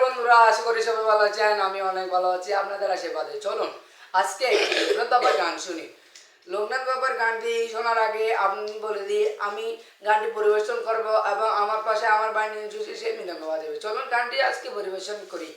বন্ধুরা, আশা করি সবাই ভালো আছেন। আমি অনেক ভালো আছি আপনাদের আশীর্বাদে। চলুন আজকে একটি লোকনাথ বাবার গান শুনি। লোকনাথ বাবার গানটি শোনার আগে আপনি বলে দিই, আমি গানটি পরিবেশন করব এবং আমার পাশে আমার ভাই নিয়ে সে মৃদঙ্গ বাজাবে। চলুন গানটি আজকে পরিবেশন করি।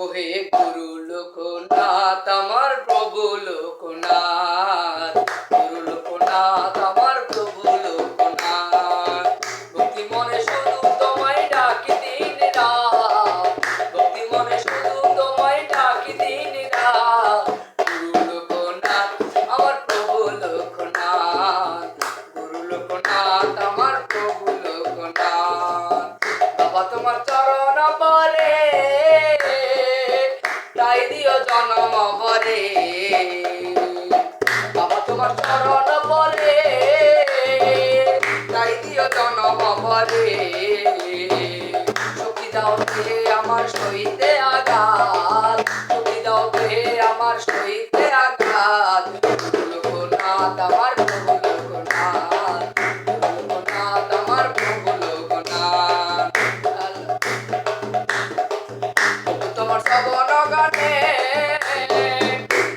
ওহে গুরু লোকনাথ আমার প্রভু লোকনাথ, গুরু লোকনাথ আমার প্রভু লোকনাথ, ভক্তি মনে শুধু তোমায় ডাকি দিন রাত, ভক্তি মনে শুধু তোমায় ডাকি দিন রাত। গুরু লোকনাথ আমার প্রভু লোকনাথ, গুরু লোকনাথ আমার প্রভু লোকনাথ। বাবা তোমার চরণ পরে তাই দিও জনম ভরে, বাবা তোমার চরণ পরে তাই দিও জনম ভরে। শক্তি দাও হে আমার সইতে আঘাত, শক্তি দাও হে আমার সইতে আঘাত। লোকনাথ আমার প্রভু লোকনাথ, লোকনাথ আমার প্রভু লোকনাথ। তোমার শ্রবণ গানে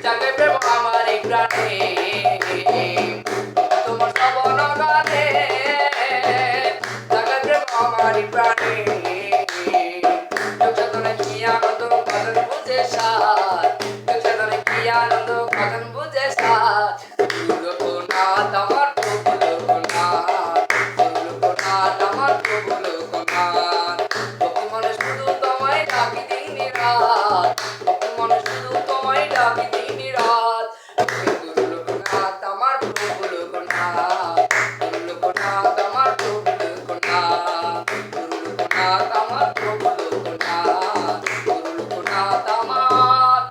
জাগে প্রেম আমার এই প্রাণে, তোমার শ্রবণ গানে জাগে প্রেম আমার এই প্রাণে। লোকসাধনে কি আনন্দ কজন বুঝে সার, লোকসাধনে কি আনন্দ কজন বুঝে সার। লোকনাথ আমার প্রভু লোকনাথ, লোকনাথ আমার প্রভু লোকনাথ। ভক্তি মনে শুধু তোমায় ডাকি দিন রাত, ভক্তি মনে শুধু তোমায় ডাকি দিন রাত। গুরু লোকনাথ আমার প্রভু লোকনাথ, গুরু লোকনাথ আমার প্রভু লোকনাথ, গুরু লোকনাথ আমার প্রভু লোকনাথ, গুরু লোকনাথ আমার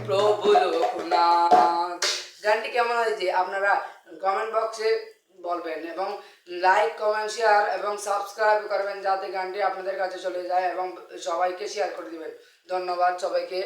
প্রভু লোকনাথ। গানটি কেমন হয়েছে আপনারা কমেন্ট বক্সে বলবেন এবং লাইক কমেন্ট শেয়ার এবং সাবস্ক্রাইব করবেন যাতে গানটি আপনাদের কাছে চলে যায় এবং সবাইকে শেয়ার করে দিবেন। ধন্যবাদ সবাইকে।